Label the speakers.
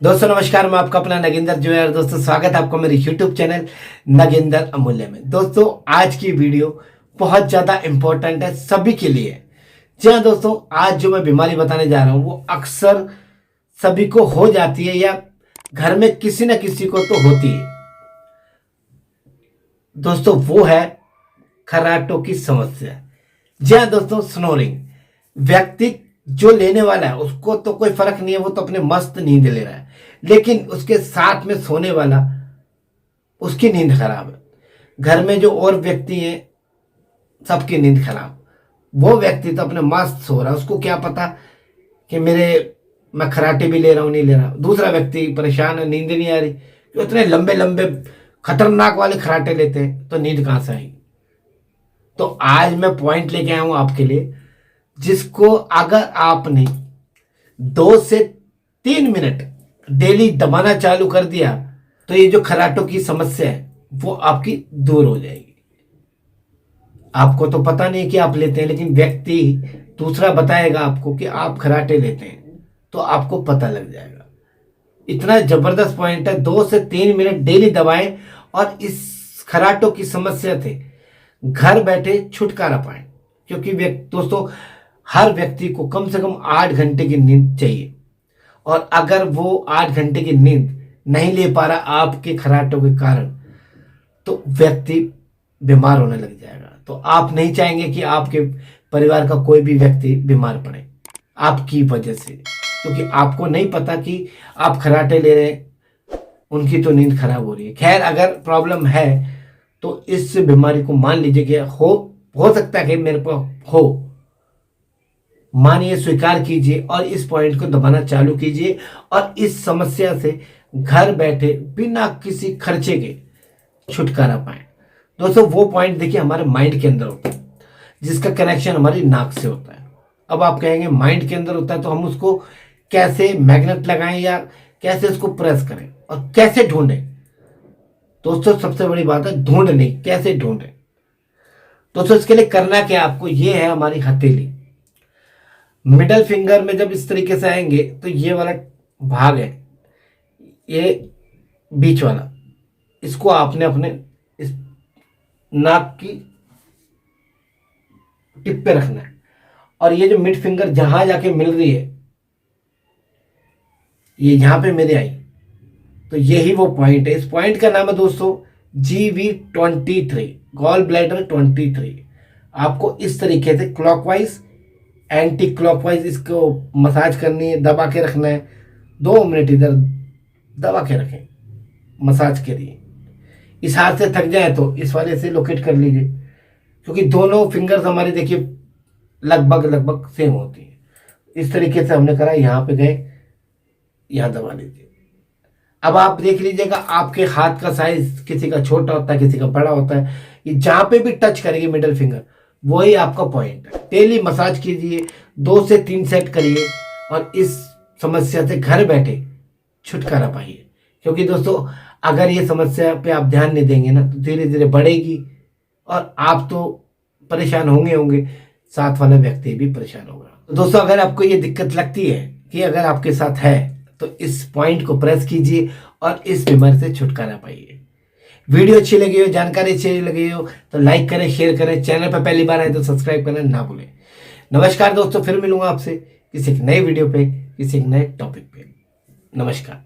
Speaker 1: दोस्तों नमस्कार, मैं आपका अपना नगेंद्र जो है। दोस्तों स्वागत है आपका मेरे YouTube चैनल नगेंद्र अमूल्य में। दोस्तों आज की वीडियो बहुत ज़्यादा इम्पोर्टेंट है सभी के लिए। जी हाँ दोस्तों, आज जो मैं बीमारी बताने जा रहा हूँ वो अक्सर सभी को हो जाती है या घर में किसी न किसी को तो होती है। दोस्तों वो है खर्राटों की समस्या। जी हाँ दोस्तों, स्नोरिंग। व्यक्ति जो लेने वाला है उसको तो कोई फर्क नहीं है, वो तो अपने मस्त नींद ले रहा है, लेकिन उसके साथ में सोने वाला उसकी नींद खराब है। घर में जो और व्यक्ति हैं सबकी नींद खराब। वो व्यक्ति तो अपने मस्त सो रहा है, उसको क्या पता कि मैं खराटे भी ले रहा हूं नहीं ले रहा। दूसरा व्यक्ति परेशान है, नींद नहीं आ रही, इतने लंबे लंबे खतरनाक वाले खराटे लेते हैं तो नींद कहां से आएगी। तो आज मैं पॉइंट लेके आया हूं आपके लिए, जिसको अगर आपने 2 से 3 मिनट डेली दबाना चालू कर दिया तो ये जो खराटों की समस्या है वो आपकी दूर हो जाएगी। आपको तो पता नहीं कि आप लेते हैं, लेकिन व्यक्ति दूसरा बताएगा आपको कि आप खराटे लेते हैं तो आपको पता लग जाएगा। इतना जबरदस्त पॉइंट है। 2 से 3 मिनट डेली दबाएं और इस खराटों की समस्या से घर बैठे छुटकारा पाएं। क्योंकि दोस्तों हर व्यक्ति को कम से कम 8 घंटे की नींद चाहिए, और अगर वो 8 घंटे की नींद नहीं ले पा रहा आपके खराटों के कारण तो व्यक्ति बीमार होने लग जाएगा। तो आप नहीं चाहेंगे कि आपके परिवार का कोई भी व्यक्ति बीमार पड़े आपकी वजह से, क्योंकि आपको नहीं पता कि आप खराटे ले रहे हैं, उनकी तो नींद खराब हो रही है। खैर, अगर प्रॉब्लम है तो इस बीमारी को मान लीजिए कि हो सकता है कि मेरे पास हो, मानिए, स्वीकार कीजिए और इस पॉइंट को दबाना चालू कीजिए और इस समस्या से घर बैठे बिना किसी खर्चे के छुटकारा पाएं। दोस्तों वो पॉइंट देखिए हमारे माइंड के अंदर होता है, जिसका कनेक्शन हमारी नाक से होता है। अब आप कहेंगे माइंड के अंदर होता है तो हम उसको कैसे मैग्नेट लगाएं या कैसे उसको प्रेस करें और कैसे ढूंढें। दोस्तों सबसे बड़ी बात है ढूंढ नहीं, कैसे ढूंढें। दोस्तों इसके लिए करना क्या आपको, ये है हमारी हथेली। मिडल फिंगर में जब इस तरीके से आएंगे तो ये वाला भाग है, ये बीच वाला, इसको आपने अपने इस नाक की टिप पे रखना है। और ये जो मिड फिंगर जहां जाके मिल रही है, ये यहां पे मेरे आई, तो यही वो पॉइंट है। इस पॉइंट का नाम है दोस्तों GV23, गॉल ब्लैडर 23। आपको इस तरीके से क्लॉकवाइज एंटी क्लॉकवाइज इसको मसाज करनी है, दबा के रखना है। 2 मिनट इधर दबा के रखें मसाज के लिए। इस हाथ से थक जाए तो इस वाले से लोकेट कर लीजिए, क्योंकि दोनों फिंगर्स हमारी देखिए लगभग सेम होती है। इस तरीके से हमने करा, यहाँ पे गए, यहाँ दबा लीजिए। अब आप देख लीजिएगा आपके हाथ का साइज किसी का छोटा होता है, किसी का बड़ा होता है। ये जहाँ पे भी टच करेगी मिडल फिंगर, वही आपका पॉइंट है। डेली मसाज कीजिए, 2 से 3 सेट करिए और इस समस्या से घर बैठे छुटकारा पाइए। क्योंकि दोस्तों अगर ये समस्या पे आप ध्यान नहीं देंगे ना तो धीरे धीरे बढ़ेगी और आप तो परेशान होंगे, साथ वाला व्यक्ति भी परेशान होगा। तो दोस्तों अगर आपको ये दिक्कत लगती है कि अगर आपके साथ है तो इस पॉइंट को प्रेस कीजिए और इस बीमारी से छुटकारा पाइए। वीडियो अच्छी लगी हो, जानकारी अच्छी लगी हो तो लाइक करें, शेयर करें। चैनल पर पहली बार आए तो सब्सक्राइब करना ना भूलें। नमस्कार दोस्तों, फिर मिलूंगा आपसे किसी एक नए वीडियो पे, किसी एक नए टॉपिक पे। नमस्कार।